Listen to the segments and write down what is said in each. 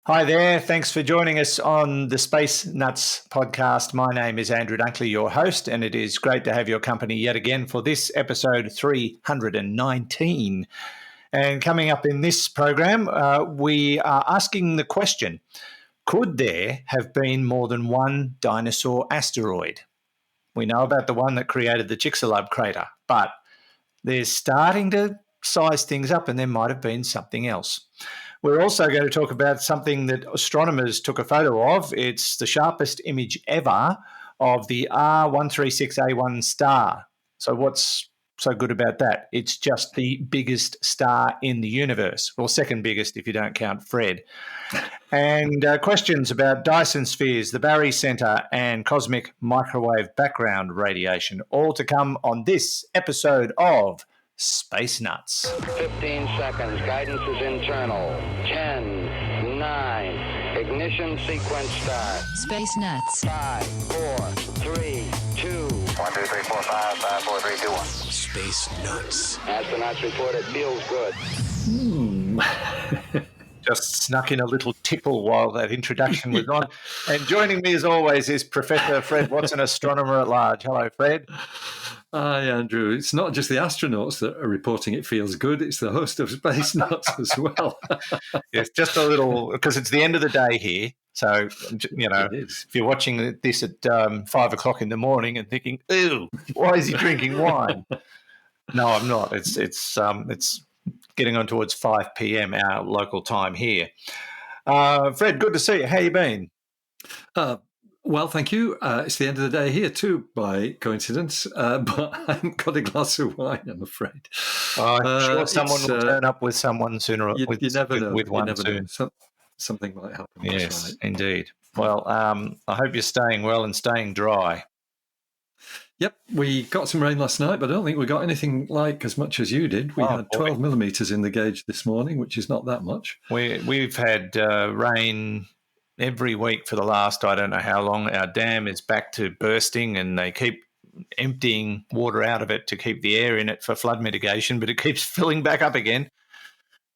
Hi there. Thanks for joining us on the Space Nuts podcast. My name is Andrew Dunkley, your host, and it is great to have your company yet again for this episode 319. And coming up in this program, we are asking the question, could there have been more than one dinosaur asteroid? We know about the one that created the Chicxulub crater, but they're starting to size things up and there might have been something else. We're also going to talk about something that astronomers took a photo of. It's the sharpest image ever of the R136A1 star. So what's so good about that? It's just the biggest star in the universe, or second biggest if you don't count Fred. And questions about Dyson spheres, the Barry Center, and cosmic microwave background radiation, all to come on this episode of Space Nuts. 15 seconds. Guidance is internal. 10, 9. Ignition sequence start. Space Nuts. 5, 4, 3, 2. 1, 2, 3, 4, 5, 5, 4, 3, 2, 1. Space Nuts. Astronauts report it feels good. Just snuck in a little tickle while that introduction was on. And joining me as always is Professor Fred Watson, astronomer at large. Hello, Fred. Hi, Andrew. It's not just the astronauts that are reporting it feels good, it's the host of Space Nuts as well. Yes, just a little, because it's the end of the day here. So, if you're watching this at 5 o'clock in the morning and thinking, ew, why is he drinking wine? No, I'm not. It's getting on towards 5 p.m. our local time here. Fred, good to see you. How you been? Well, thank you. It's the end of the day here too, by coincidence. But I haven't got a glass of wine, I'm afraid. I'm sure someone will turn up with someone sooner. You never know. With one soon. Something might happen. Yes, right. Indeed. Well, I hope you're staying well and staying dry. Yep, we got some rain last night, but I don't think we got anything like as much as you did. We had 12 millimetres in the gauge this morning, which is not that much. We've had rain every week for the last, I don't know how long. Our dam is back to bursting and they keep emptying water out of it to keep the air in it for flood mitigation, but it keeps filling back up again.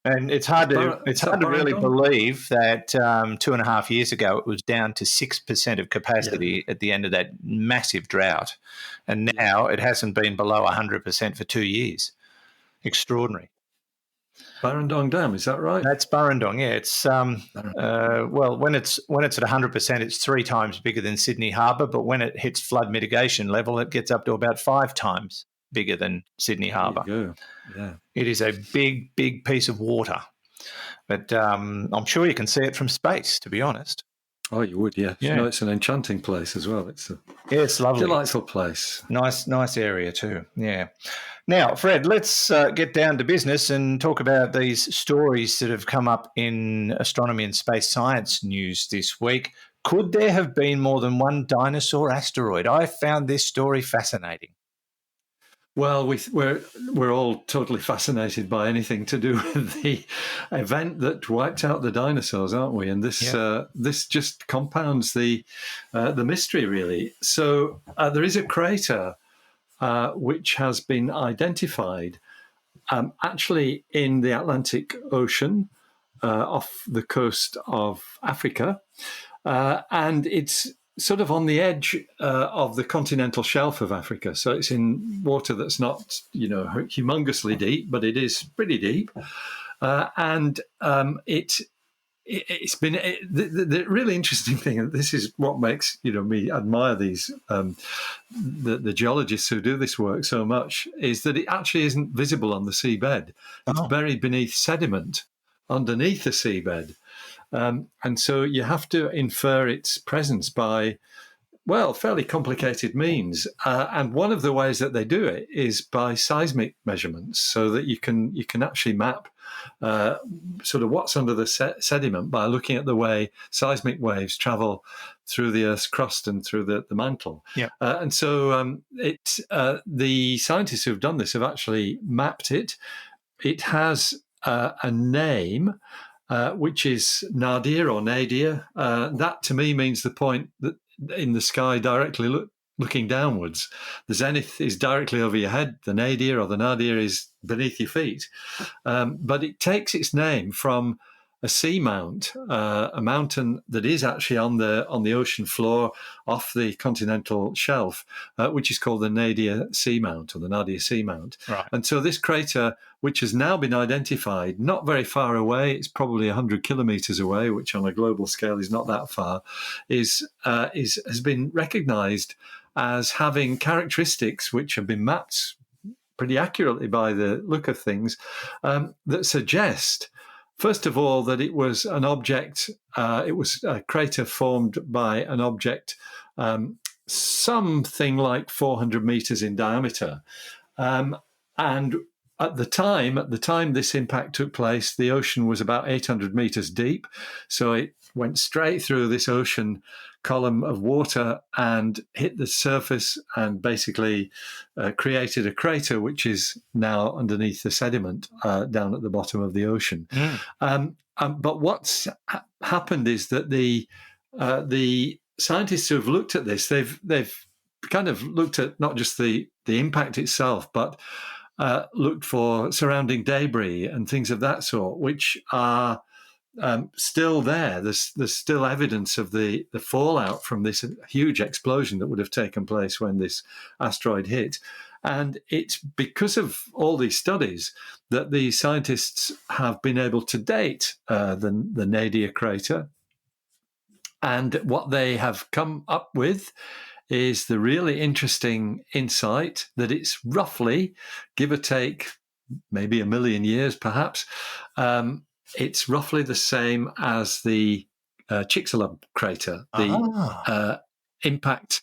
And it's hard to really believe that 2.5 years ago it was down to 6% of capacity at the end of that massive drought. And now it hasn't been below 100% for 2 years. Extraordinary. Barrendong Dam, is that right? That's Barrendong, yeah. It's well, when it's at 100%, it's 3 times bigger than Sydney Harbour, but when it hits flood mitigation level, it gets up to about 5 times bigger than Sydney Harbour. There you go. Yeah. It is a big, big piece of water. But I'm sure you can see it from space, to be honest. Oh, you would, yeah. No, it's an enchanting place as well. It's lovely. Delightful place. Nice area too, yeah. Now, Fred, let's get down to business and talk about these stories that have come up in astronomy and space science news this week. Could there have been more than one dinosaur asteroid? I found this story fascinating. Well, we're all totally fascinated by anything to do with the event that wiped out the dinosaurs, aren't we? And this just compounds the mystery, really. So there is a crater which has been identified actually in the Atlantic Ocean off the coast of Africa, and it's sort of on the edge of the continental shelf of Africa. So it's in water that's not, humongously deep, but it is pretty deep. And it's been the really interesting thing, and this is what makes me admire these the geologists who do this work so much, is that it actually isn't visible on the seabed. It's buried beneath sediment underneath the seabed. And so you have to infer its presence by, fairly complicated means. And one of the ways that they do it is by seismic measurements, so that you can actually map sort of what's under the sediment by looking at the way seismic waves travel through the Earth's crust and through the mantle. Yeah. And so the scientists who've done this have actually mapped it. It has a name, which is nadir or nadir. That to me means the point that in the sky directly looking downwards. The zenith is directly over your head. The nadir or the nadir is beneath your feet. But it takes its name from seamount, a mountain that is actually on the ocean floor off the continental shelf, which is called the Nadia Seamount or the Nadia Seamount. Right. And so this crater, which has now been identified, not very far away, it's probably 100 kilometers away, which on a global scale is not that far, has been recognized as having characteristics which have been mapped pretty accurately by the look of things, that suggest, first of all, that it was an object, it was a crater formed by an object something like 400 meters in diameter. And at the time this impact took place, the ocean was about 800 meters deep. So it went straight through this ocean column of water and hit the surface and basically created a crater, which is now underneath the sediment down at the bottom of the ocean. But what's happened is that the scientists who have looked at this, they've kind of looked at not just the impact itself, but looked for surrounding debris and things of that sort, which are still there. There's still evidence of the fallout from this huge explosion that would have taken place when this asteroid hit. And it's because of all these studies that the scientists have been able to date the Nadia crater. And what they have come up with is the really interesting insight that it's roughly, give or take, maybe a million years perhaps, it's roughly the same as the Chicxulub crater, the impact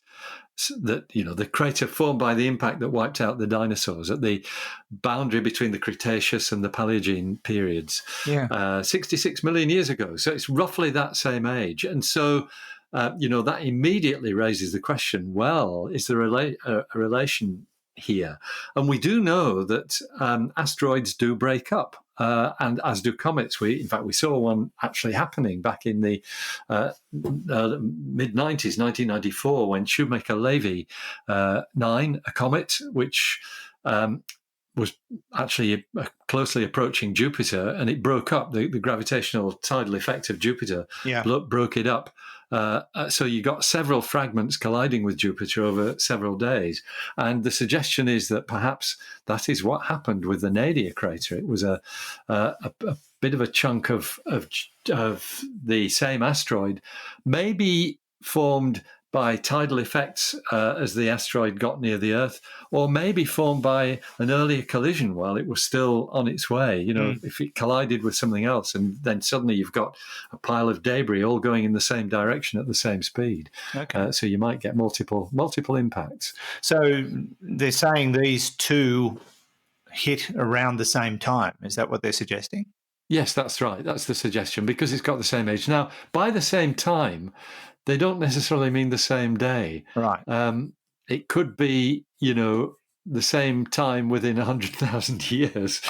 that, the crater formed by the impact that wiped out the dinosaurs at the boundary between the Cretaceous and the Paleogene periods, 66 million years ago. So it's roughly that same age. And so, that immediately raises the question, well, is there a relation here? And we do know that asteroids do break up. And as do comets. In fact, we saw one actually happening back in the mid-90s, 1994, when Shoemaker-Levy 9, a comet, which was actually closely approaching Jupiter, and it broke up. The gravitational tidal effect of Jupiter broke it up. So you got several fragments colliding with Jupiter over several days. And the suggestion is that perhaps that is what happened with the Nadia crater. It was a bit of a chunk of the same asteroid, maybe formed by tidal effects as the asteroid got near the Earth, or maybe formed by an earlier collision while it was still on its way. If it collided with something else, and then suddenly you've got a pile of debris all going in the same direction at the same speed. Okay. So you might get multiple impacts. So they're saying these two hit around the same time. Is that what they're suggesting? Yes, that's right. That's the suggestion, because it's got the same age. Now, by the same time, they don't necessarily mean the same day. Right. It could be, the same time within 100,000 years.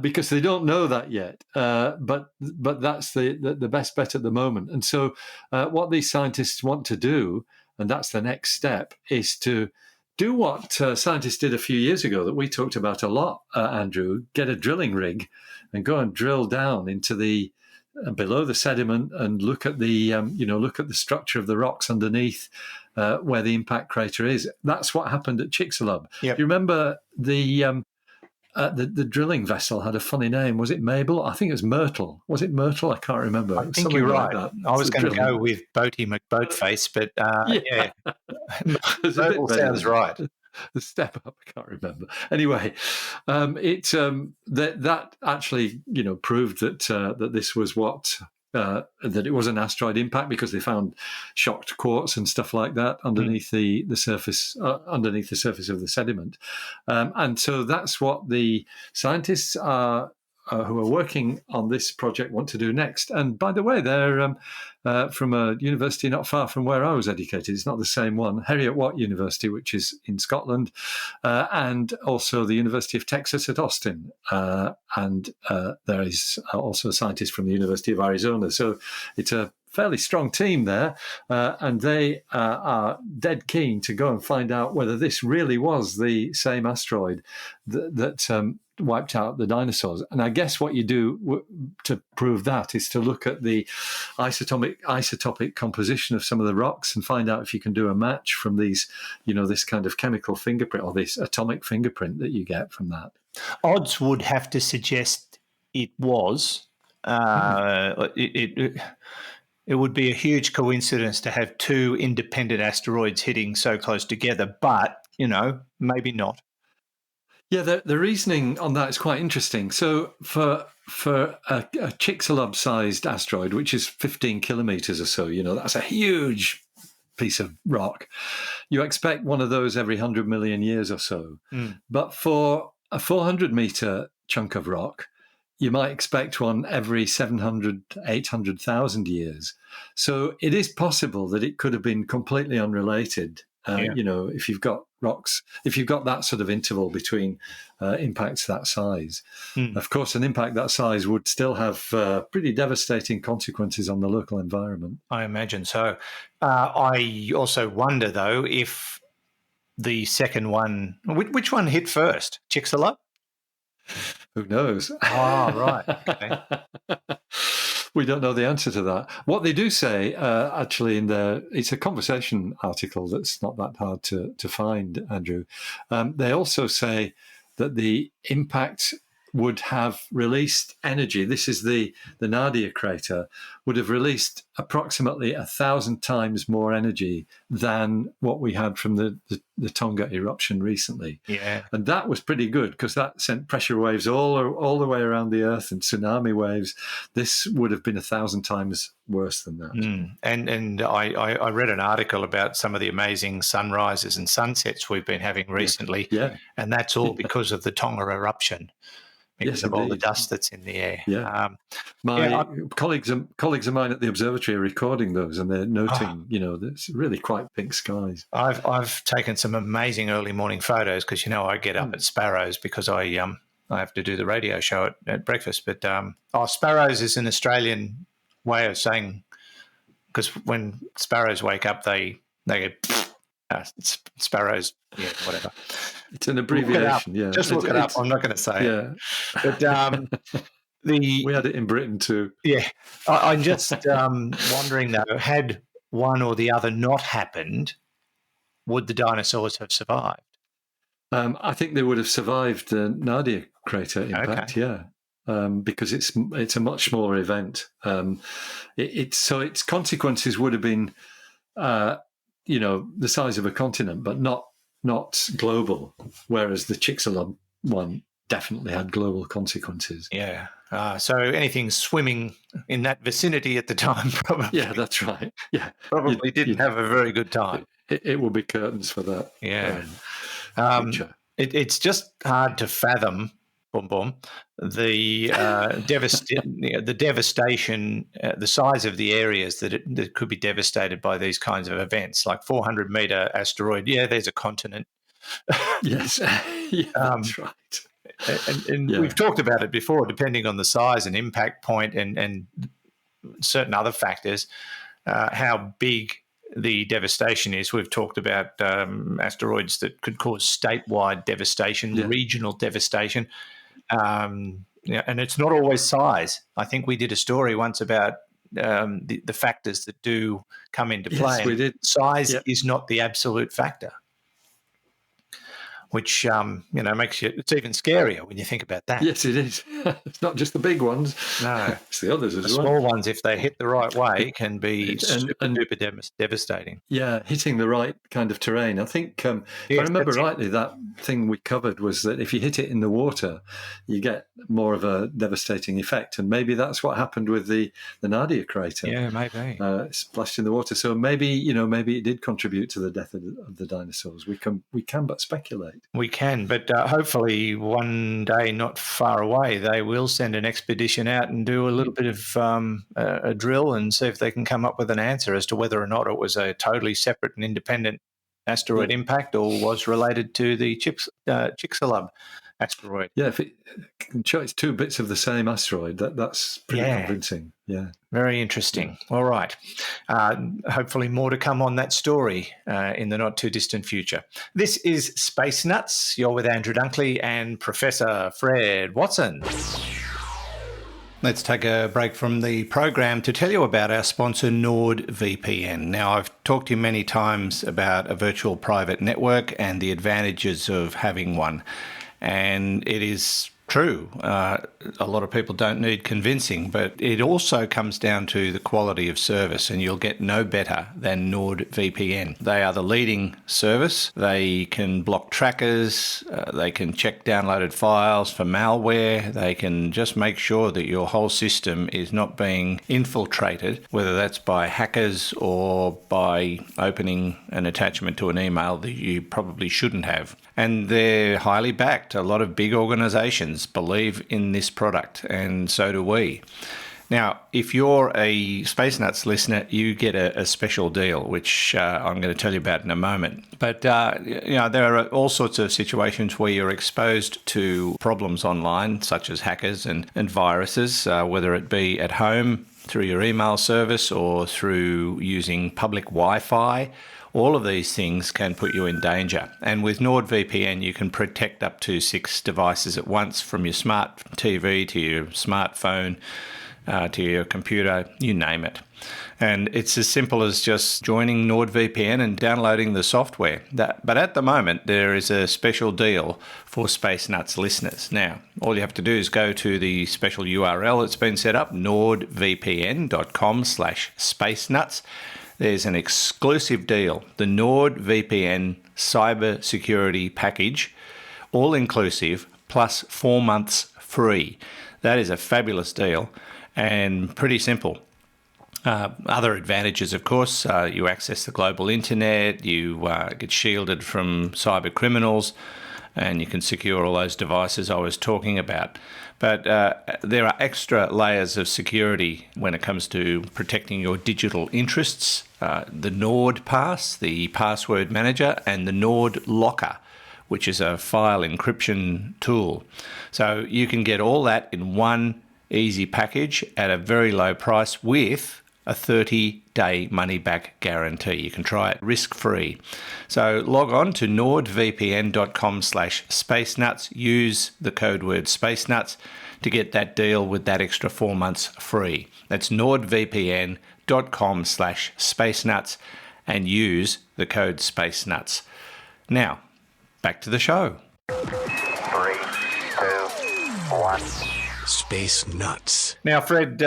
Because they don't know that yet. But that's the best bet at the moment. And so what these scientists want to do, and that's the next step, is to do what scientists did a few years ago that we talked about a lot, Andrew, get a drilling rig and go and drill down into the below the sediment and look at the structure of the rocks underneath where the impact crater is. That's what happened at Chicxulub. Yep. You remember the drilling vessel had a funny name. Was it Mabel? I think it was Myrtle. Was it Myrtle? I can't remember. I think you're right. Like I was going to go with Boaty McBoatface, but yeah. Myrtle sounds right. The step up, I can't remember. Anyway, that actually proved that this was that it was an asteroid impact, because they found shocked quartz and stuff like that underneath the surface of the sediment, and so that's what the scientists who are working on this project want to do next. And by the way, they're from a university not far from where I was educated. It's not the same one, Heriot-Watt University, which is in Scotland, and also the University of Texas at Austin. And there is also a scientist from the University of Arizona. So it's a fairly strong team there, and they are dead keen to go and find out whether this really was the same asteroid that wiped out the dinosaurs. And I guess what you do to prove that is to look at the isotopic composition of some of the rocks and find out if you can do a match from these, this kind of chemical fingerprint or this atomic fingerprint that you get from that. Odds would have to suggest it was. It would be a huge coincidence to have two independent asteroids hitting so close together, but, maybe not. Yeah, the reasoning on that is quite interesting. So for a Chicxulub-sized asteroid, which is 15 kilometers or so, that's a huge piece of rock. You expect one of those every 100 million years or so. But for a 400-meter chunk of rock, you might expect one every 700, 800,000 years. So it is possible that it could have been completely unrelated. If you've got rocks, if you've got that sort of interval between impacts that size. Of course, an impact that size would still have pretty devastating consequences on the local environment. I imagine so. I also wonder, though, if the second one, which one hit first? Chicxulub? Who knows? Oh, right. Okay. We don't know the answer to that. What they do say, actually, it's a conversation article that's not that hard to find, Andrew. They also say that the impact would have released energy. This is the Nadia crater, would have released approximately 1,000 times more energy than what we had from the Tonga eruption recently. Yeah. And that was pretty good because that sent pressure waves all the way around the Earth and tsunami waves. This would have been 1,000 times worse than that. And I read an article about some of the amazing sunrises and sunsets we've been having recently. Yeah. And that's all because of the Tonga eruption. Because of all the dust that's in the air. Yeah. Colleagues of mine at the observatory are recording those, and they're noting, it's really quite pink skies. I've taken some amazing early morning photos because, I get up at Sparrows because I have to do the radio show at breakfast. But Sparrows is an Australian way of saying, because when sparrows wake up, they go, sparrows, whatever. It's an abbreviation, yeah. Just look it up. I'm not going to say it. But we had it in Britain too. Yeah. I'm just wondering, though, had one or the other not happened, would the dinosaurs have survived? I think they would have survived the Nadia crater impact, because it's a much smaller event. So its consequences would have been, the size of a continent, but not global, whereas the Chicxulub one definitely had global consequences. Yeah. So anything swimming in that vicinity at the time probably... Yeah, that's right. Yeah. Probably didn't have a very good time. It will be curtains for that. Yeah. It's just hard to fathom, the devastation, the size of the areas that could be devastated by these kinds of events, like 400-meter asteroid. Yeah, there's a continent. Yes, that's right. And we've talked about it before, depending on the size and impact point and certain other factors, how big the devastation is. We've talked about asteroids that could cause statewide devastation, regional devastation. And it's not always size. I think we did a story once about the factors that do come into play. Yes, we did. Size is not the absolute factor, which makes it's even scarier when you think about that. Yes, it is. It's not just the big ones. No, it's the others as well. The small ones, if they hit the right way, can be super devastating. Yeah, hitting the right kind of terrain. I think, if I remember rightly, that thing we covered was that if you hit it in the water, you get more of a devastating effect. And maybe that's what happened with the Nadia crater. Yeah, maybe. Splashed in the water. So maybe it did contribute to the death of the dinosaurs. We can but speculate. We can, but hopefully one day not far away, they will send an expedition out and do a little bit of a drill and see if they can come up with an answer as to whether or not it was a totally separate and independent asteroid impact or was related to the Chicxulub asteroid. Yeah, if it can show it's two bits of the same asteroid, that's pretty Yeah. convincing. Yeah. Very interesting. All right. Hopefully more to come on that story in the not too distant future. This is Space Nuts. You're with Andrew Dunkley and Professor Fred Watson. Let's take a break from the program to tell you about our sponsor, NordVPN. Now, I've talked to you many times about a virtual private network and the advantages of having one. And it is true. A lot of people don't need convincing, but it also comes down to the quality of service, and you'll get no better than NordVPN. They are the leading service. They can block trackers. They can check downloaded files for malware. They can just make sure that your whole system is not being infiltrated, whether that's by hackers or by opening an attachment to an email that you probably shouldn't have. And they're highly backed. A lot of big organizations believe in this product, and so do we. Now, if you're a Space Nuts listener, you get a special deal, which I'm going to tell you about in a moment. But, there are all sorts of situations where you're exposed to problems online, such as hackers and viruses, whether it be at home through your email service or through using public Wi-Fi. All of these things can put you in danger. And with NordVPN, you can protect up to 6 devices at once, from your smart TV to your smartphone to your computer, you name it. And it's as simple as just joining NordVPN and downloading the software. But at the moment, there is a special deal for Space Nuts listeners. Now, all you have to do is go to the special URL that's been set up, nordvpn.com/spacenuts. There's an exclusive deal, the NordVPN Cyber Security Package, all inclusive, plus 4 months free. That is a fabulous deal and pretty simple. Other advantages, of course, you access the global internet, you get shielded from cyber criminals, and you can secure all those devices I was talking about. But there are extra layers of security when it comes to protecting your digital interests. The Nord Pass, the password manager, and the Nord Locker, which is a file encryption tool. So you can get all that in one easy package at a very low price with a 30-day money-back guarantee. You can try it risk-free. So log on to nordvpn.com/spacenuts. Use the code word spacenuts to get that deal with that extra 4 months free. That's nordvpn.com/spacenuts and use the code spacenuts. Now, back to the show. 3, 2, 1. Space Nuts. Now, Fred,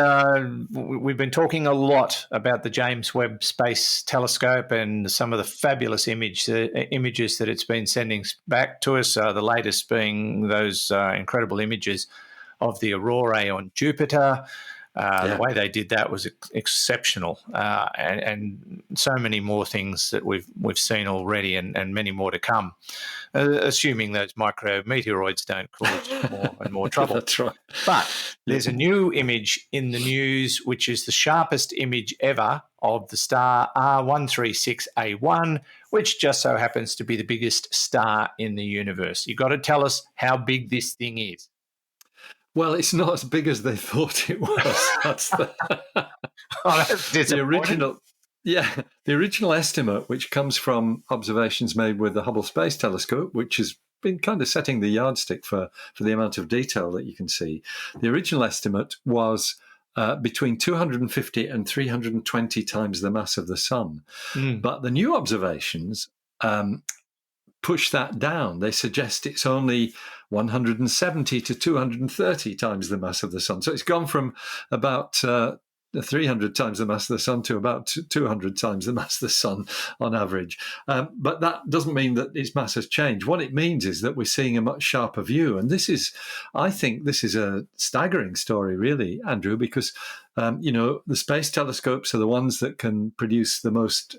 we've been talking a lot about the James Webb Space Telescope and some of the fabulous images that it's been sending back to us, the latest being those incredible images of the aurorae on Jupiter. The way they did that was exceptional, and so many more things that we've seen already, and many more to come, assuming those micrometeoroids don't cause more and more trouble. That's right. But there's a new image in the news, which is the sharpest image ever of the star R136A1, which just so happens to be the biggest star in the universe. You've got to tell us how big this thing is. Well, it's not as big as they thought it was. That's That's the original. Yeah, the original estimate, which comes from observations made with the Hubble Space Telescope, which has been kind of setting the yardstick for the amount of detail that you can see. The original estimate was between 250 and 320 times the mass of the Sun. But the new observations push that down. They suggest it's only 170 to 230 times the mass of the Sun. So it's gone from about 300 times the mass of the Sun to about 200 times the mass of the Sun on average. But that doesn't mean that its mass has changed. What it means is that we're seeing a much sharper view. And I think this is a staggering story, really, Andrew, because the space telescopes are the ones that can produce the most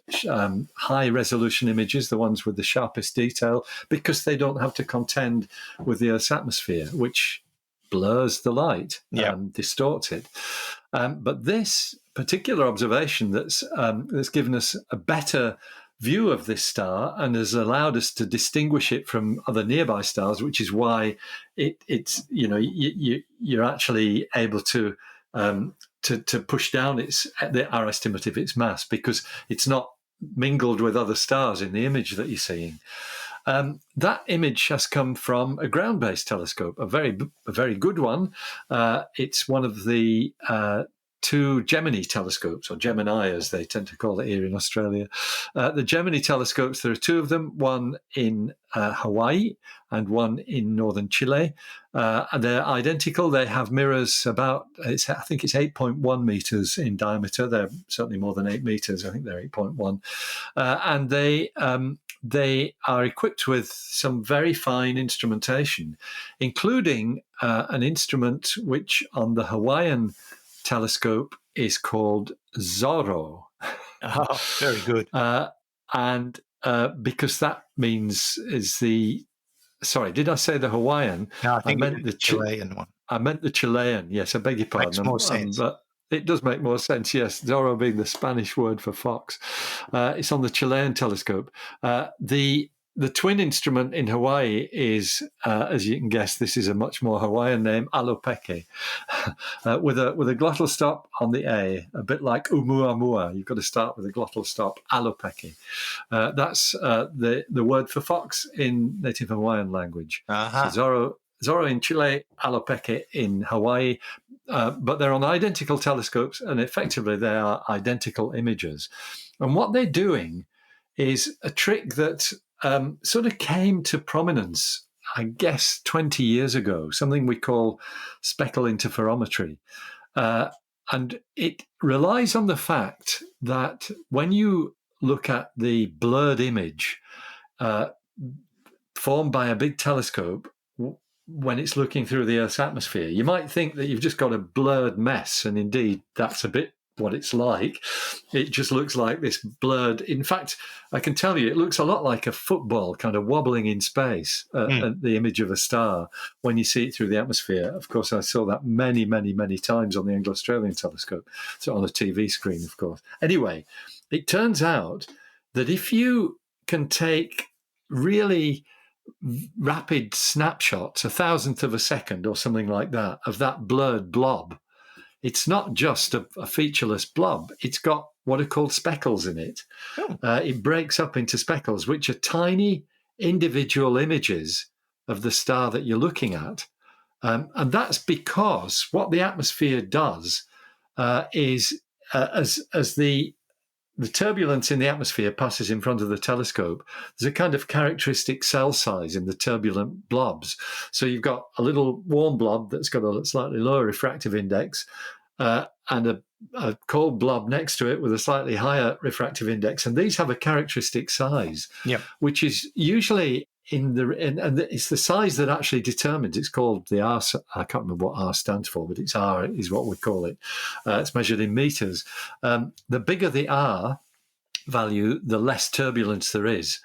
high-resolution images, the ones with the sharpest detail, because they don't have to contend with the Earth's atmosphere, which blurs the light, distorts it. But this particular observation that's given us a better view of this star and has allowed us to distinguish it from other nearby stars, which is why it's you're actually able to push down our estimate of its mass, because it's not mingled with other stars in the image that you're seeing. That image has come from a ground-based telescope, a very good one. It's one of the two Gemini telescopes, or Gemini as they tend to call it here in Australia. The Gemini telescopes, there are two of them, one in Hawaii and one in northern Chile. And they're identical. They have mirrors I think it's 8.1 meters in diameter. They're certainly more than 8 meters. I think they're 8.1. And they are equipped with some very fine instrumentation, including an instrument which on the Hawaiian telescope is called Zorro. Oh, very good. And because that means sorry, did I say the Hawaiian? No, I think I meant the Chilean one. I meant the Chilean. Yes, I beg your pardon. Makes more sense. But it does make more sense, yes. Zorro being the Spanish word for fox. It's on the Chilean telescope. The twin instrument in Hawaii is, as you can guess, this is a much more Hawaiian name, Alopeke, with a glottal stop on the A, a bit like Oumuamua. You've got to start with a glottal stop, Alopeke. That's the word for fox in native Hawaiian language. Uh-huh. So Zorro in Chile, Alopeke in Hawaii. But they're on identical telescopes, and effectively they are identical images. And what they're doing is a trick that sort of came to prominence, I guess, 20 years ago, something we call speckle interferometry. And it relies on the fact that when you look at the blurred image formed by a big telescope, when it's looking through the Earth's atmosphere, you might think that you've just got a blurred mess, and indeed that's a bit what it's like. It just looks like this blurred. In fact, I can tell you, it looks a lot like a football kind of wobbling in space, the image of a star, when you see it through the atmosphere. Of course, I saw that many, many, many times on the Anglo-Australian telescope, so on a TV screen, of course. Anyway, it turns out that if you can take really rapid snapshots, 1,000th of a second or something like that, of that blurred blob, it's not just a featureless blob. It's got what are called speckles in it. Oh. It breaks up into speckles, which are tiny individual images of the star that you're looking at. And that's because what the atmosphere does is as the turbulence in the atmosphere passes in front of the telescope, there's a kind of characteristic cell size in the turbulent blobs. So you've got a little warm blob that's got a slightly lower refractive index and a cold blob next to it with a slightly higher refractive index. And these have a characteristic size, which is usually and it's the size that actually determines. It's called the R. I can't remember what R stands for, but it's R is what we call it. It's measured in meters. The bigger the R value, the less turbulence there is.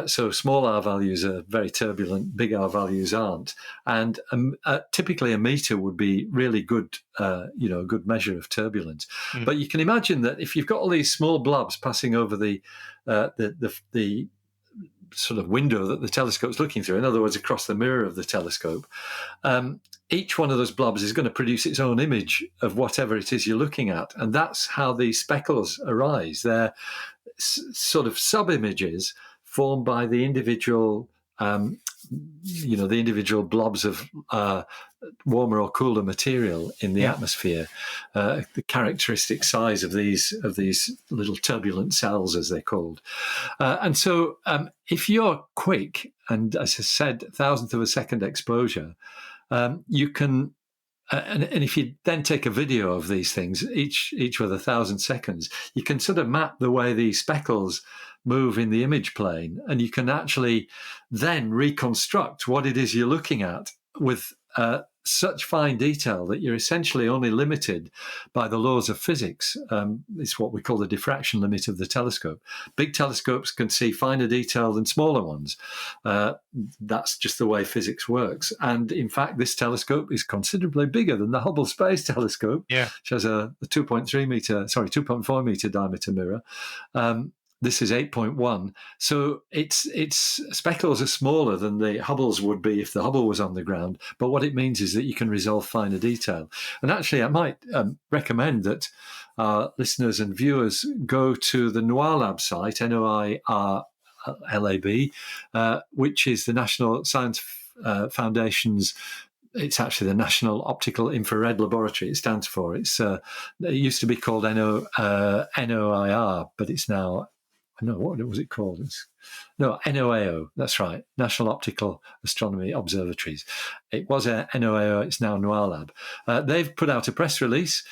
So small R values are very turbulent, big R values aren't. And typically a meter would be really good, a good measure of turbulence. But you can imagine that if you've got all these small blobs passing over the sort of window that the telescope's looking through, in other words, across the mirror of the telescope, each one of those blobs is going to produce its own image of whatever it is you're looking at. And that's how these speckles arise. They're sort of sub-images formed by the individual, the individual blobs of warmer or cooler material in the atmosphere, the characteristic size of these little turbulent cells, as they're called. And so if you're quick, and as I said, 1,000th of a second exposure, you can, and if you then take a video of these things, each with 1,000 seconds, you can sort of map the way these speckles move in the image plane, and you can actually then reconstruct what it is you're looking at with such fine detail that you're essentially only limited by the laws of physics. It's what we call the diffraction limit of the telescope. Big telescopes can see finer detail than smaller ones. That's just the way physics works. And in fact, this telescope is considerably bigger than the Hubble Space Telescope, which has a 2.4 meter diameter mirror. This is 8.1. So its speckles are smaller than the Hubble's would be if the Hubble was on the ground. But what it means is that you can resolve finer detail. And actually, I might recommend that listeners and viewers go to the NOIRLab site, NOIRLAB, which is the National Science Foundation's. It's actually the National Optical Infrared Laboratory. It stands for. It used to be called NOIR, but it's now. No, what was it called? NOAO. That's right, National Optical Astronomy Observatories. It was NOAO. It's now NOIRLab. They've put out a press release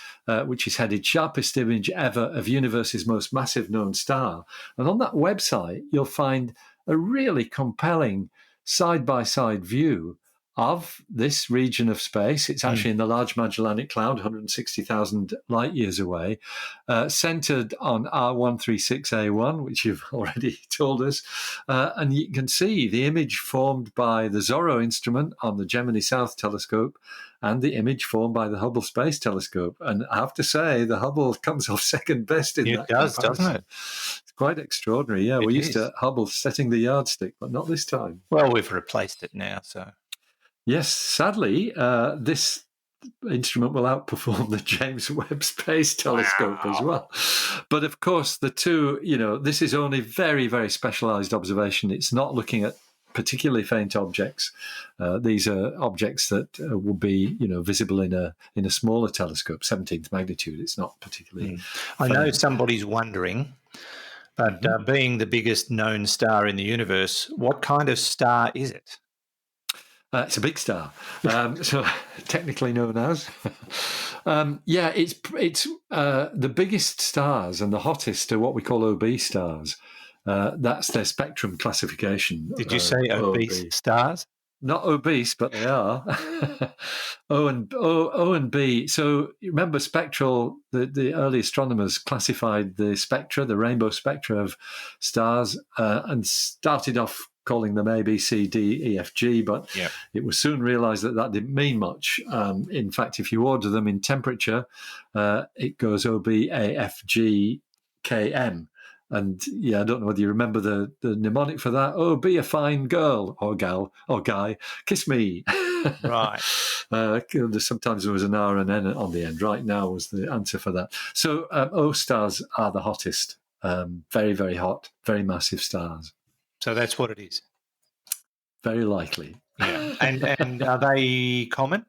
which is headed "Sharpest Image Ever of Universe's Most Massive Known Star," and on that website you'll find a really compelling side-by-side view of this region of space. It's actually in the Large Magellanic Cloud, 160,000 light years away, centered on R136A1, which you've already told us. And you can see the image formed by the Zorro instrument on the Gemini South telescope and the image formed by the Hubble Space Telescope. And I have to say, the Hubble comes off second best in that comparison. Doesn't it? It's quite extraordinary. Yeah, we're used to Hubble setting the yardstick, but not this time. Well, we've replaced it now, so... Yes, sadly, this instrument will outperform the James Webb Space Telescope as well. But of course, the two, this is only very, very specialized observation. It's not looking at particularly faint objects. These are objects that will be, visible in a smaller telescope, 17th magnitude. It's not particularly. I know somebody's wondering, but being the biggest known star in the universe, what kind of star is it? It's a big star, so technically known as. It's the biggest stars and the hottest are what we call OB stars. That's their spectrum classification. Did you say obese stars? Not obese, but they are. O and B. So remember, spectral. The early astronomers classified the spectra, the rainbow spectra of stars, and started off calling them A, B, C, D, E, F, G, but it was soon realized that didn't mean much. In fact, if you order them in temperature, it goes O, B, A, F, G, K, M. And I don't know whether you remember the mnemonic for that. Oh, be a fine girl or gal or guy, kiss me. Right. Sometimes there was an R and N on the end. Right now was the answer for that. So O stars are the hottest, very, very hot, very massive stars. So that's what it is. Very likely. Yeah. And are they common?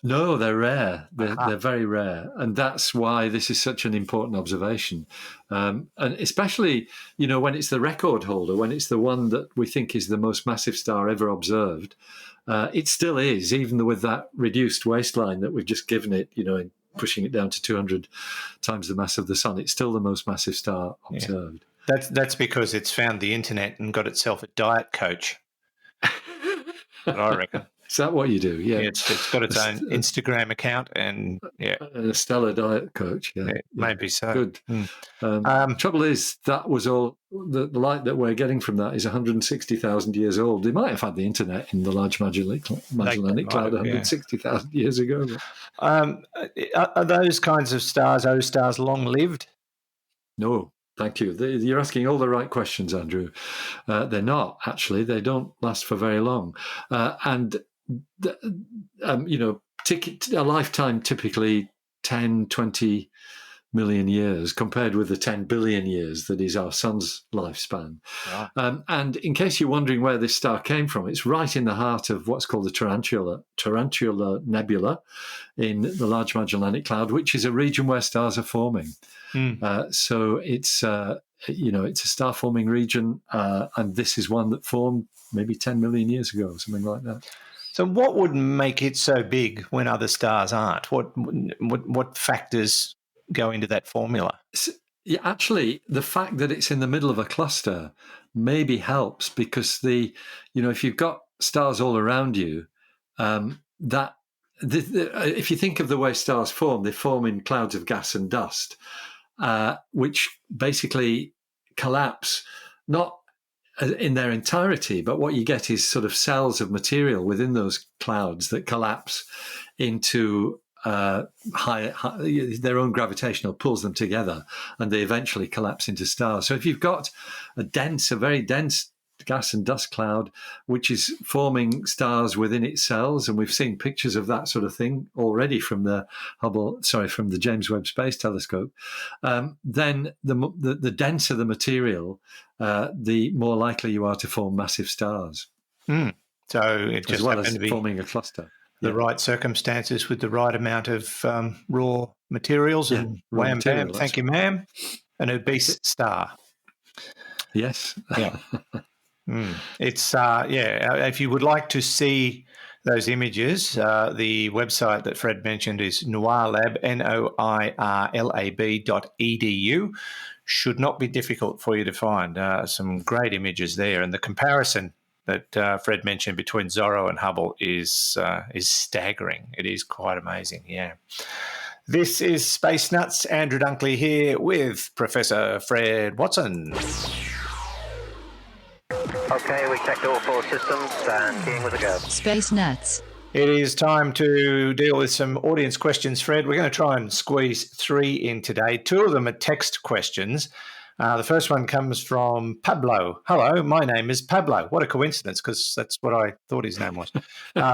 No, they're rare. They're very rare. And that's why this is such an important observation. And especially, when it's the record holder, when it's the one that we think is the most massive star ever observed, it still is, even with that reduced waistline that we've just given it, in pushing it down to 200 times the mass of the sun. It's still the most massive star observed. That's because it's found the internet and got itself a diet coach. I reckon. Is that what you do? Yeah. It's got its own Instagram account and a stellar diet coach. Yeah. Maybe so. Good. Trouble is, that was all the light that we're getting from that is 160,000 years old. They might have had the internet in the Large Magellanic Cloud 160,000 years ago. Are those kinds of stars, O stars, long-lived? No. Thank you. You're asking all the right questions, Andrew. They're not, actually. They don't last for very long. A lifetime typically 10, 20 million years compared with the 10 billion years that is our sun's lifespan. Wow. And in case you're wondering where this star came from, it's right in the heart of what's called the Tarantula Nebula in the Large Magellanic Cloud, which is a region where stars are forming. So it's it's a star-forming region, and this is one that formed maybe 10 million years ago, something like that. So what would make it so big when other stars aren't? What factors go into that formula? Actually, the fact that it's in the middle of a cluster maybe helps because if you've got stars all around you, if you think of the way stars form, they form in clouds of gas and dust, which basically collapse, not in their entirety, but what you get is sort of cells of material within those clouds that collapse into their own gravitational pulls them together, and they eventually collapse into stars. So if you've got a very dense gas and dust cloud, which is forming stars within its cells, and we've seen pictures of that sort of thing already from the James Webb Space Telescope, then the denser the material, the more likely you are to form massive stars. So it just as well happened as to be forming a cluster. The right circumstances with the right amount of raw materials, and wham, bam, thank you, ma'am, an obese star. Yes. Yeah. It's if you would like to see those images, the website that Fred mentioned is noirlab, noirlab.edu. Should not be difficult for you to find. Some great images there, and the comparison that Fred mentioned between Zorro and Hubble is staggering. It is quite amazing. Yeah. This is Space Nuts. Andrew Dunkley here with Professor Fred Watson. Okay, we checked all 4 systems and keying with a go. Space Nuts. It is time to deal with some audience questions, Fred. We're going to try and squeeze 3 in today. 2 of them are text questions. The first one comes from Pablo. Hello, my name is Pablo. What a coincidence, because that's what I thought his name was.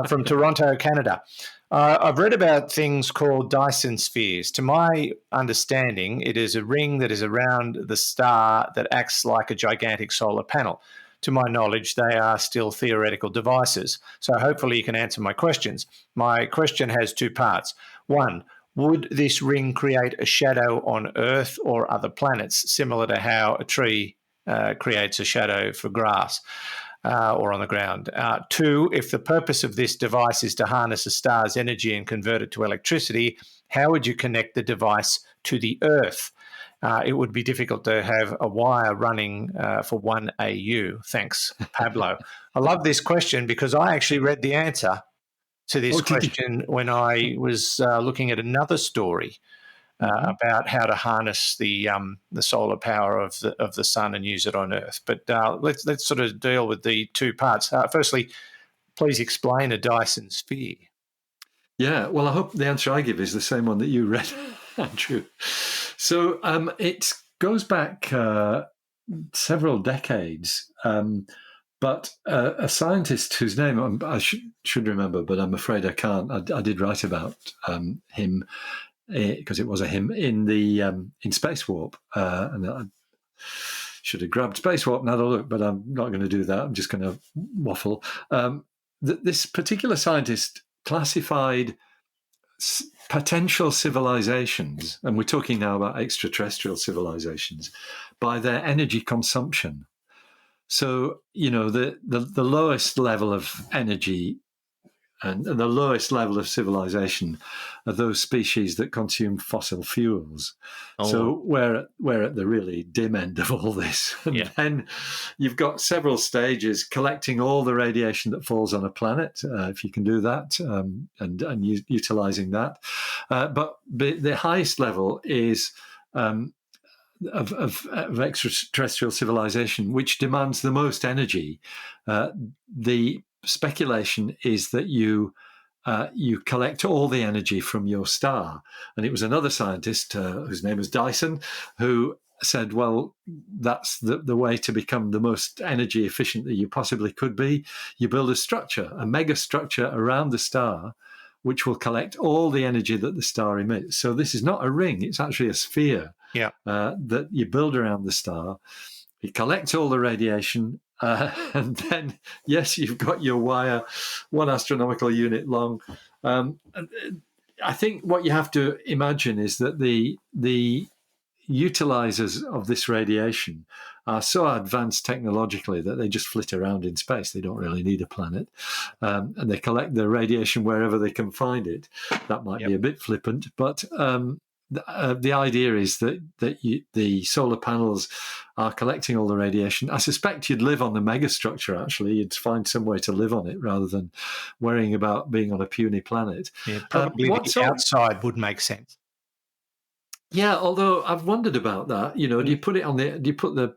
From Toronto, Canada. I've read about things called Dyson spheres. To my understanding, it is a ring that is around the star that acts like a gigantic solar panel. To my knowledge, they are still theoretical devices. So hopefully you can answer my questions. My question has 2 parts. 1, would this ring create a shadow on Earth or other planets, similar to how a tree creates a shadow for grass or on the ground? 2, if the purpose of this device is to harness a star's energy and convert it to electricity, how would you connect the device to the Earth? It would be difficult to have a wire running for 1 AU. Thanks, Pablo. I love this question because I actually read the answer to this question when I was looking at another story about how to harness the solar power of the sun and use it on Earth. But let's sort of deal with the 2 parts. Firstly, please explain a Dyson sphere. Yeah, well, I hope the answer I give is the same one that you read, Andrew. So it goes back several decades, but a scientist whose name I should remember, but I'm afraid I can't. I did write about him because it was a him in Space Warp, and I should have grabbed Space Warp and had a look, but I'm not going to do that. I'm just going to waffle. This particular scientist classified potential civilizations, and we're talking now about extraterrestrial civilizations, by their energy consumption. So, the lowest level of energy and the lowest level of civilization are those species that consume fossil fuels. Oh. So we're at the really dim end of all this. And then you've got several stages collecting all the radiation that falls on a planet, if you can do that, and utilizing that. But the highest level is of extraterrestrial civilization, which demands the most energy. The speculation is that you collect all the energy from your star. And it was another scientist whose name was Dyson who said, well, that's the way to become the most energy efficient that you possibly could be. You build a mega structure around the star, which will collect all the energy that the star emits. So this is not a ring, it's actually a sphere that you build around the star. It collects all the radiation, and then, yes, you've got your wire, 1 astronomical unit long. I think what you have to imagine is that the utilizers of this radiation are so advanced technologically that they just flit around in space. They don't really need a planet, and they collect the radiation wherever they can find it. That might be a bit flippant, but the idea is that the solar panels are collecting all the radiation. I suspect you'd live on the megastructure, actually. You'd find some way to live on it rather than worrying about being on a puny planet. Yeah, probably the outside would make sense. Yeah, although I've wondered about that. Do you put it on do you put the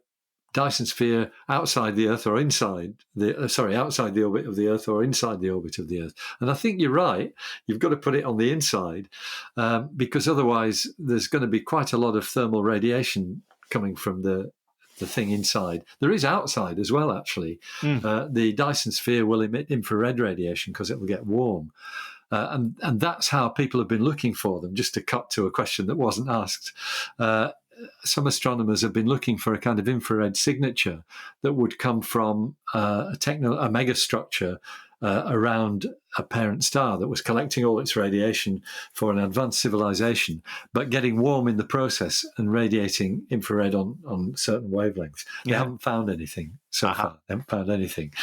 Dyson sphere outside the Earth or inside outside the orbit of the Earth or inside the orbit of the Earth. And I think you're right. You've got to put it on the inside because otherwise there's going to be quite a lot of thermal radiation coming from the thing inside. There is outside as well, actually. The Dyson sphere will emit infrared radiation because it will get warm. And that's how people have been looking for them, just to cut to a question that wasn't asked. Some astronomers have been looking for a kind of infrared signature that would come from a megastructure around a parent star that was collecting all its radiation for an advanced civilization, but getting warm in the process and radiating infrared on certain wavelengths. They haven't found anything so far. They haven't found anything,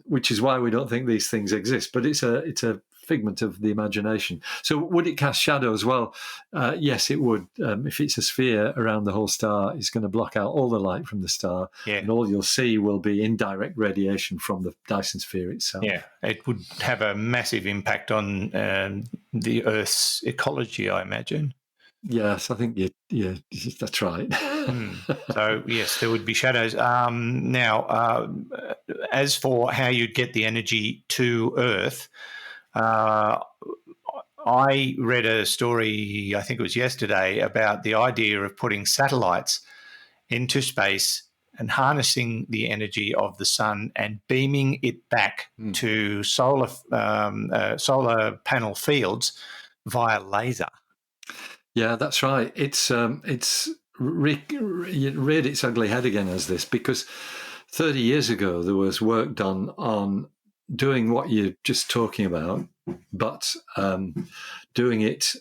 which is why we don't think these things exist. But it's a figment of the imagination. So would it cast shadows? Well, yes, it would. If it's a sphere around the whole star, it's going to block out all the light from the star, and all you'll see will be indirect radiation from the Dyson sphere itself. Yeah, it would have a massive impact on the Earth's ecology, I imagine. Yes, I think that's right. So, yes, there would be shadows. Now, as for how you'd get the energy to Earth, I read a story, I think it was yesterday, about the idea of putting satellites into space and harnessing the energy of the sun and beaming it back to solar panel fields via laser. Yeah, that's right. It's reared its ugly head again as this, because 30 years ago there was work done on doing what you're just talking about, but doing it.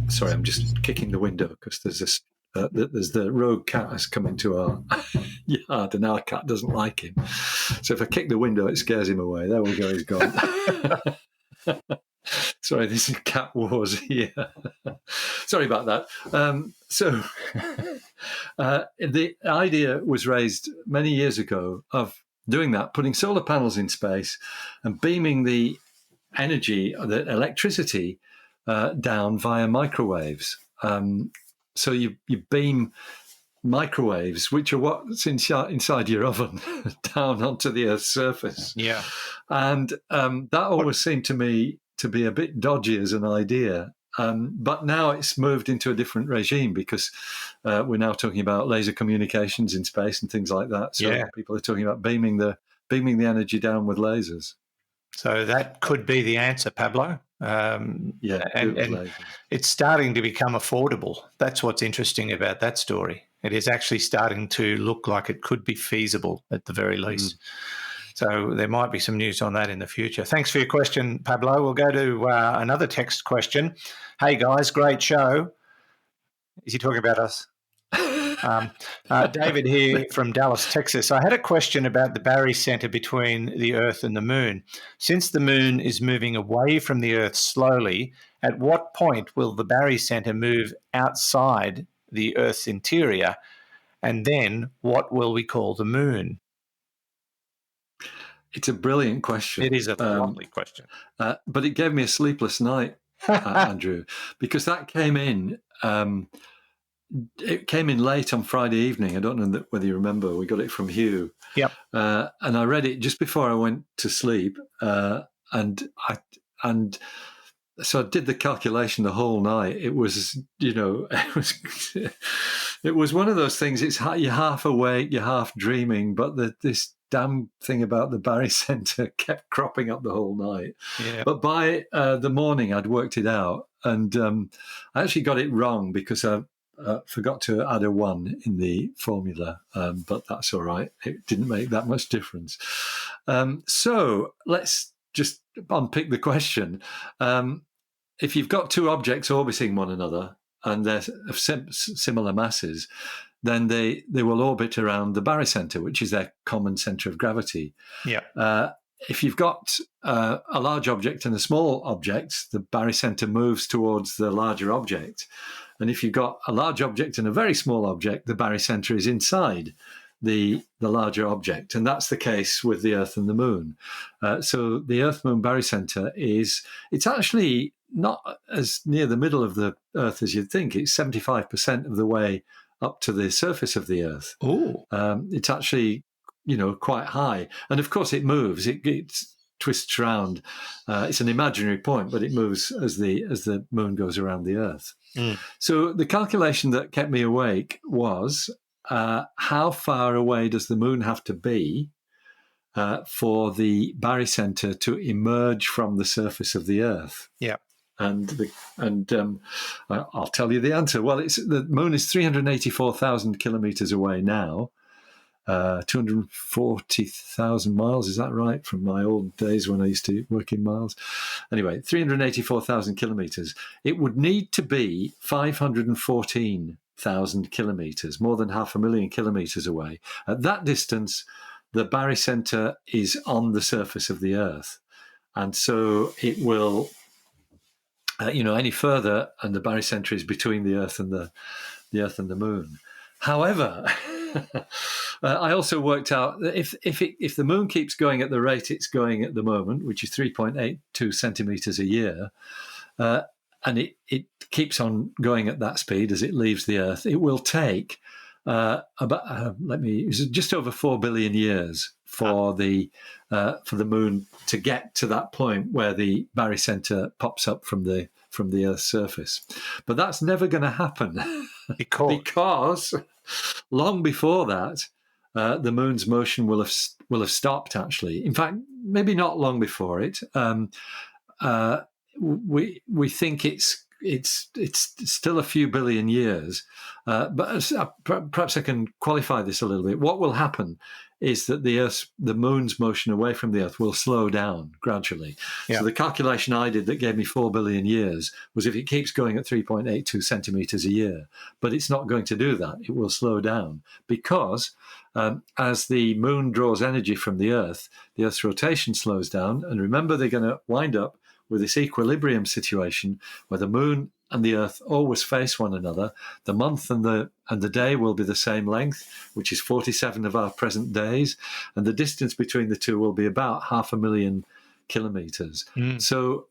Sorry, I'm just kicking the window because there's the rogue cat has come into our yard, and our cat doesn't like him. So if I kick the window, it scares him away. There we go, he's gone. Sorry, this is cat wars here. Sorry about that. So the idea was raised many years ago of doing that, putting solar panels in space and beaming the energy, the electricity, down via microwaves. So you beam microwaves, which are what's inside your oven, down onto the Earth's surface. Yeah. And that always seemed to me to be a bit dodgy as an idea. But now it's moved into a different regime because we're now talking about laser communications in space and things like that. So people are talking about beaming the energy down with lasers. So that could be the answer, Pablo. And it's starting to become affordable. That's what's interesting about that story. It is actually starting to look like it could be feasible at the very least. So there might be some news on that in the future. Thanks for your question, Pablo. We'll go to another text question. Hey, guys, great show. Is he talking about us? David here from Dallas, Texas. I had a question about the barycenter between the Earth and the Moon. Since the Moon is moving away from the Earth slowly, at what point will the barycenter move outside the Earth's interior? And then what will we call the Moon? It's a brilliant question. It is a lovely question. But it gave me a sleepless night, Andrew, because that came in. It came in late on Friday evening. I don't know whether you remember. We got it from Hugh. Yep. And I read it just before I went to sleep. And so I did the calculation the whole night. It was, it was one of those things. It's you're half awake, you're half dreaming, but this damn thing about the barycenter kept cropping up the whole night. Yeah. But by the morning, I'd worked it out, and I actually got it wrong because I forgot to add a 1 in the formula, but that's all right. It didn't make that much difference. So let's just unpick the question. If you've got two objects orbiting one another and they're of similar masses, then they will orbit around the barycenter, which is their common center of gravity. Yeah. If you've got a large object and a small object, the barycenter moves towards the larger object. And if you've got a large object and a very small object, the barycenter is inside the larger object. And that's the case with the Earth and the Moon. So the Earth-Moon barycenter it's actually not as near the middle of the Earth as you'd think. It's 75% of the way up to the surface of the Earth. Oh, It's actually, quite high. And of course it moves. It twists around. It's an imaginary point, but it moves as the moon goes around the Earth. So the calculation that kept me awake was how far away does the moon have to be for the barycenter to emerge from the surface of the Earth? yeah. And I'll tell you the answer. Well, the moon is 384,000 kilometers away now. 240,000 miles, is that right? From my old days when I used to work in miles. Anyway, 384,000 kilometers. It would need to be 514,000 kilometers, more than 500,000 kilometers away. At that distance, the barycenter is on the surface of the Earth. And so it will, any further, and the barycenter is between the Earth and the the moon. However, I also worked out that if the moon keeps going at the rate it's going at the moment, which is 3.82 centimeters a year, and it keeps on going at that speed as it leaves the Earth, it will take just over 4 billion years for the moon to get to that point where the barycenter pops up from the Earth's surface. But that's never going to happen because long before that, the moon's motion will have stopped. Actually, in fact, maybe not long before it. We think it's still a few billion years, but perhaps I can qualify this a little bit. What will happen is that the moon's motion away from the Earth will slow down gradually. Yeah. So the calculation I did that gave me 4 billion years was if it keeps going at 3.82 centimeters a year, but it's not going to do that. It will slow down because as the moon draws energy from the Earth's rotation slows down. And remember, they're going to wind up with this equilibrium situation where the moon and the Earth always face one another. The month and the day will be the same length, which is 47 of our present days, and the distance between the two will be about 500,000 kilometers. So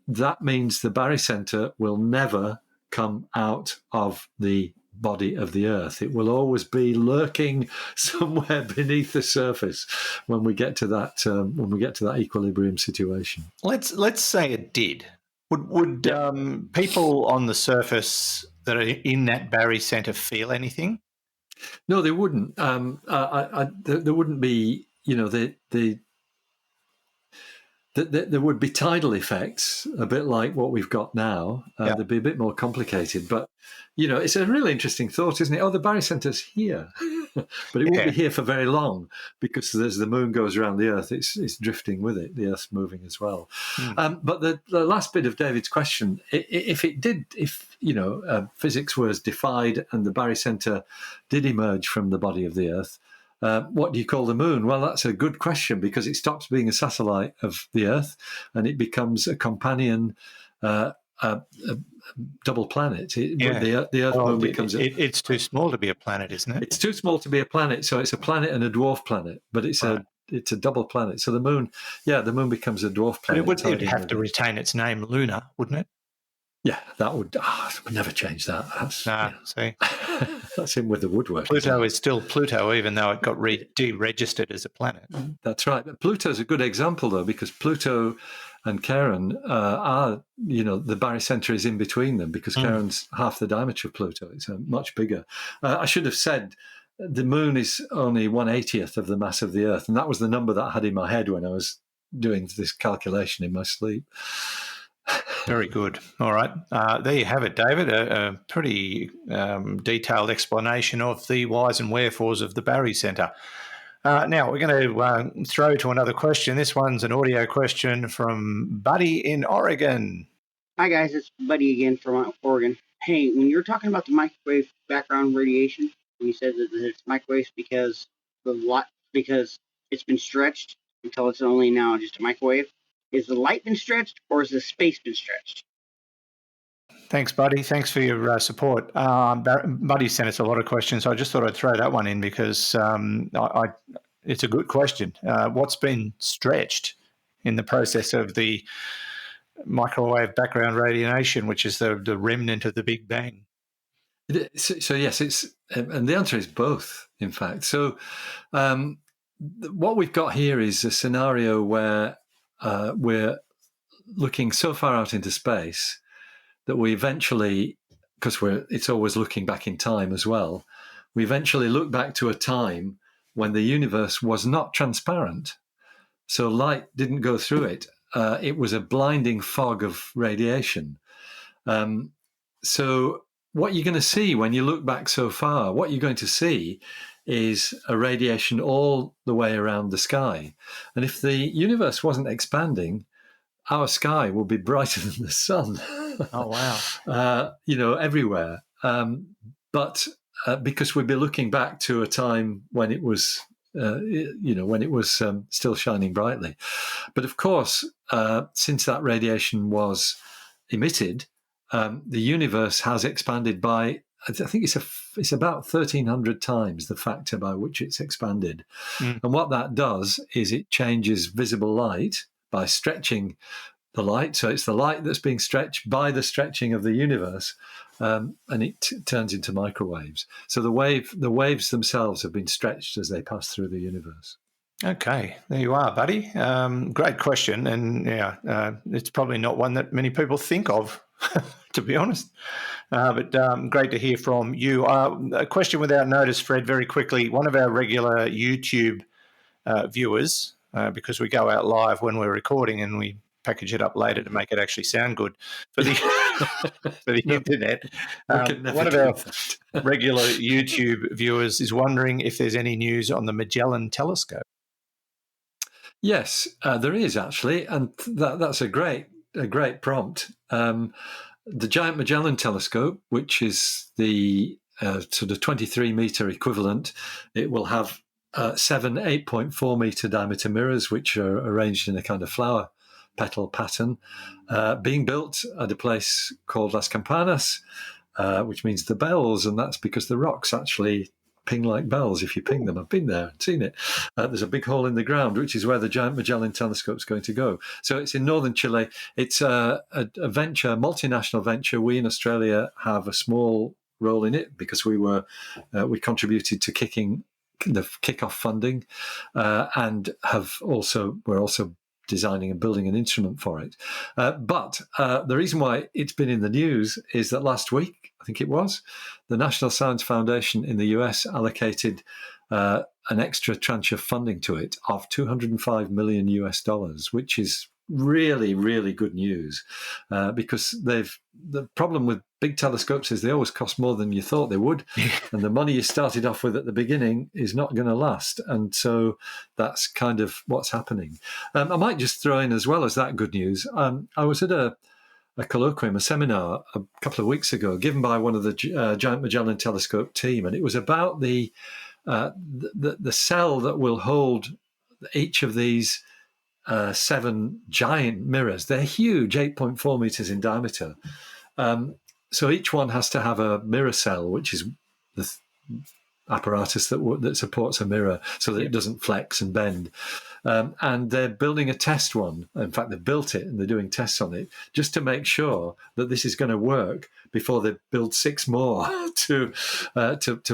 that means the barycenter will never come out of the body of the Earth. It will always be lurking somewhere beneath the surface when we get to that equilibrium situation. Let's say it did. Would people on the surface that are in that barycenter feel anything? No, they wouldn't. There wouldn't be. There would be tidal effects, a bit like what we've got now. They'd be a bit more complicated, but it's a really interesting thought, isn't it? Oh, the barycenter's here, but it won't be here for very long because as the moon goes around the Earth, it's drifting with it. The Earth's moving as well. But the last bit of David's question, if physics was defied and the barycenter did emerge from the body of the Earth, what do you call the moon? Well, that's a good question because it stops being a satellite of the Earth and it becomes a companion double planet. The Earth moon becomes... It's too small to be a planet, isn't it? It's too small to be a planet, so it's a planet and a dwarf planet, but it's a double planet. So the moon becomes a dwarf planet. But it would have to retain its name Luna, wouldn't it? Yeah, that would never change that. See, that's in with the woodwork. Pluto is still Pluto, even though it got deregistered as a planet. That's right. But Pluto's a good example, though, because Pluto and Charon are, the barycenter is in between them because Charon's half the diameter of Pluto. It's much bigger. I should have said the moon is only 1/80th of the mass of the Earth, and that was the number that I had in my head when I was doing this calculation in my sleep. Very good. All right. There you have it, David, a pretty detailed explanation of the whys and wherefores of the barycenter. Now, we're going to throw to another question. This one's an audio question from Buddy in Oregon. Hi, guys. It's Buddy again from Oregon. Hey, when you're talking about the microwave background radiation, when you said that it's microwaves because it's been stretched until it's only now just a microwave, is the light been stretched or is the space been stretched? Thanks, Buddy. Thanks for your support. Buddy sent us a lot of questions, so I just thought I'd throw that one in because it's a good question. What's been stretched in the process of the microwave background radiation, which is the remnant of the Big Bang? So yes, and the answer is both, in fact. So what we've got here is a scenario where we're looking so far out into space that we eventually, because it's always looking back in time as well, we eventually look back to a time when the universe was not transparent. So light didn't go through it. It was a blinding fog of radiation. So what you're going to see when you look back so far, what you're going to see is a radiation all the way around the sky. And if the universe wasn't expanding, our sky will be brighter than the sun. Oh, wow. Everywhere. But because we'd be looking back to a time when it was, still shining brightly. But of course, since that radiation was emitted, the universe has expanded by, I think it's about 1,300 times the factor by which it's expanded. And what that does is it changes visible light by stretching the light. So it's the light that's being stretched by the stretching of the universe, and it turns into microwaves. So the waves themselves have been stretched as they pass through the universe. Okay, there you are, buddy. Great question, and it's probably not one that many people think of, to be honest. But great to hear from you. A question without notice, Fred, very quickly. One of our regular YouTube viewers, because we go out live when we're recording and we package it up later to make it actually sound good for the for the internet. One of our regular YouTube viewers is wondering if there's any news on the Magellan Telescope. Yes, there is actually, and that's a great prompt. The Giant Magellan Telescope, which is the sort of 23-meter equivalent, it will have 7 8.4 meter diameter mirrors, which are arranged in a kind of flower petal pattern, being built at a place called Las Campanas, which means the bells, and that's because the rocks actually ping like bells if you ping them. I've been there and seen it. There's a big hole in the ground, which is where the Giant Magellan Telescope is going to go. So it's in northern Chile. It's a venture, multinational venture. We in Australia have a small role in it because we contributed to the kickoff funding, and we're also designing and building an instrument for it. But the reason why it's been in the news is that last week, I think it was, the National Science Foundation in the US allocated an extra tranche of funding to it of $205 million US, which is really, really good news, because the problem with big telescopes is they always cost more than you thought they would, and the money you started off with at the beginning is not going to last, and so that's kind of what's happening. I might just throw in, as well as that good news, I was at a colloquium, a seminar a couple of weeks ago, given by one of the Giant Magellan Telescope team, and it was about the cell that will hold each of these 7 giant mirrors. They're huge, 8.4 meters in diameter. So each one has to have a mirror cell, which is the apparatus that supports a mirror so that it doesn't flex and bend. And they're building a test one. In fact, they've built it and they're doing tests on it just to make sure that this is going to work before they build 6 more to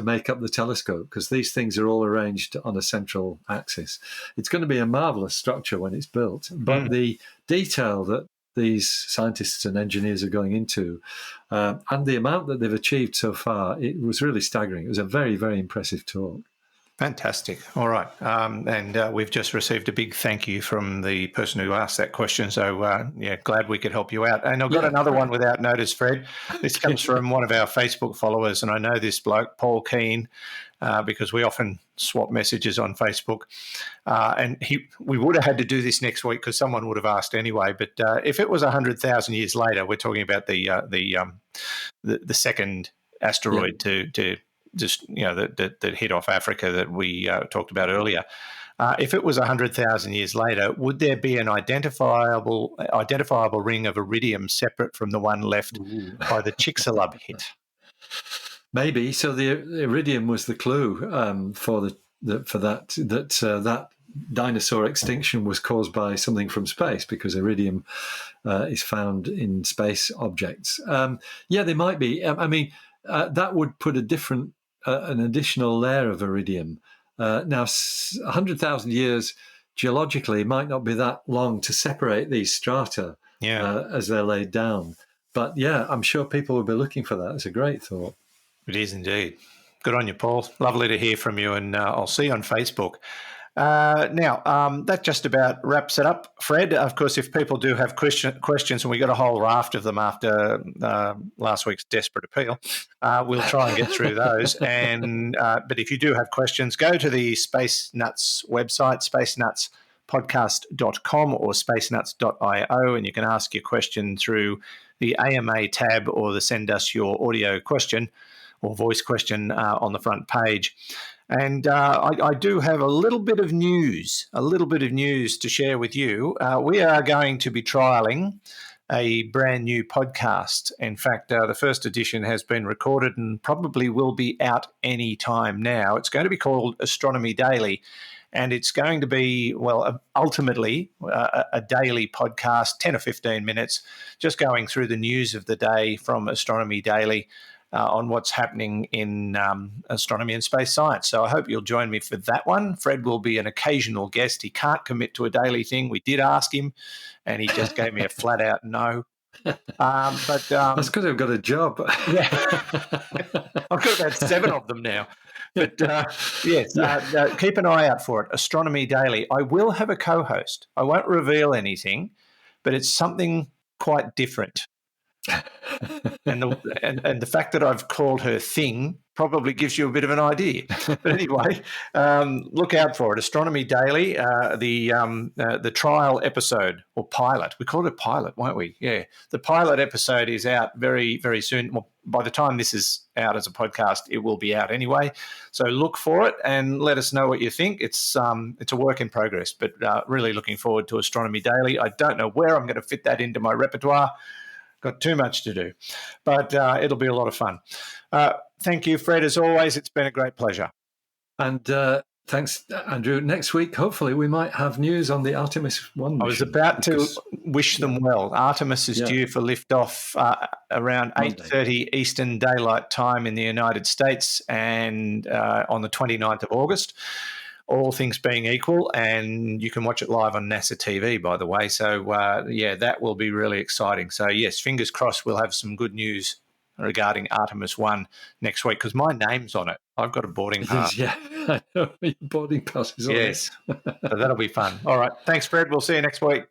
make up the telescope, because these things are all arranged on a central axis. It's going to be a marvelous structure when it's built, but the detail that these scientists and engineers are going into, and the amount that they've achieved so far, it was really staggering. It was a very, very impressive talk. Fantastic. All right. And we've just received a big thank you from the person who asked that question. So, glad we could help you out. And I've got another one without notice, Fred. This comes from one of our Facebook followers, and I know this bloke, Paul Keane, because we often swap messages on Facebook. And we would have had to do this next week because someone would have asked anyway. But if it was 100,000 years later, we're talking about the second asteroid to just that hit off Africa that we talked about earlier. If it was 100,000 years later, would there be an identifiable ring of iridium separate from the one left by the Chicxulub hit? Maybe. So the iridium was the clue for that dinosaur extinction was caused by something from space, because iridium is found in space objects. They might be. That would put a different an additional layer of iridium. Now, 100,000 years geologically might not be that long to separate these strata as they're laid down. But yeah, I'm sure people will be looking for that. It's a great thought. It is indeed. Good on you, Paul. Lovely to hear from you, and I'll see you on Facebook. Now, that just about wraps it up. Fred, of course, if people do have questions, and we got a whole raft of them after last week's desperate appeal, we'll try and get through those. And but if you do have questions, go to the Space Nuts website, spacenutspodcast.com or spacenuts.io, and you can ask your question through the AMA tab or the Send Us Your Audio Question or voice question on the front page. And I do have a little bit of news to share with you. We are going to be trialling a brand new podcast. In fact, the first edition has been recorded and probably will be out any time now. It's going to be called Astronomy Daily, and it's going to be, well, ultimately a daily podcast, 10 or 15 minutes, just going through the news of the day from Astronomy Daily. On what's happening in astronomy and space science. So I hope you'll join me for that one. Fred will be an occasional guest. He can't commit to a daily thing. We did ask him, and he just gave me a flat out no. But that's because I've got a job. Yeah, I've got about 7 of them now. But yes, keep an eye out for it. Astronomy Daily. I will have a co-host. I won't reveal anything, but it's something quite different. And the fact that I've called her Thing probably gives you a bit of an idea. But anyway, look out for it. Astronomy Daily, the trial episode or pilot. We called it pilot, won't we? Yeah. The pilot episode is out very, very soon. Well, by the time this is out as a podcast, it will be out anyway. So look for it and let us know what you think. It's a work in progress, but really looking forward to Astronomy Daily. I don't know where I'm going to fit that into my repertoire. Got too much to do, but it'll be a lot of fun. Thank you, Fred. As always, it's been a great pleasure. And thanks, Andrew. Next week, hopefully, we might have news on the Artemis 1 mission. I was about to wish them well. Artemis is due for liftoff around 8:30 Eastern Daylight Time in the United States and on the 29th of August. All things being equal, and you can watch it live on NASA TV, by the way. So, that will be really exciting. So, yes, fingers crossed we'll have some good news regarding Artemis 1 next week because my name's on it. I've got a boarding pass. Yeah, I know. Your boarding pass is on it. Yes, so that'll be fun. All right. Thanks, Fred. We'll see you next week.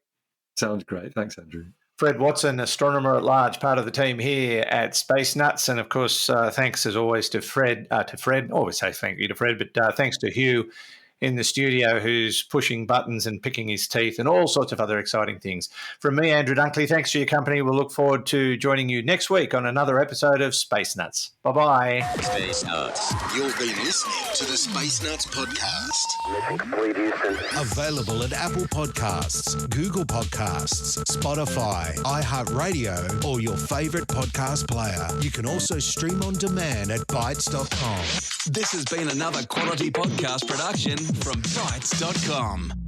Sounds great. Thanks, Andrew. Fred Watson, astronomer at large, part of the team here at Space Nuts. And, of course, thanks as always to Fred. Always say thank you to Fred, but thanks to Hugh in the studio who's pushing buttons and picking his teeth and all sorts of other exciting things. From me, Andrew Dunkley, thanks for your company. We'll look forward to joining you next week on another episode of Space Nuts. Bye-bye. Space Nuts. You've been listening to the Space Nuts podcast. Mission complete, Houston. Available at Apple Podcasts, Google Podcasts, Spotify, iHeartRadio, or your favourite podcast player. You can also stream on demand at Bytes.com. This has been another quality podcast production from Bytes.com.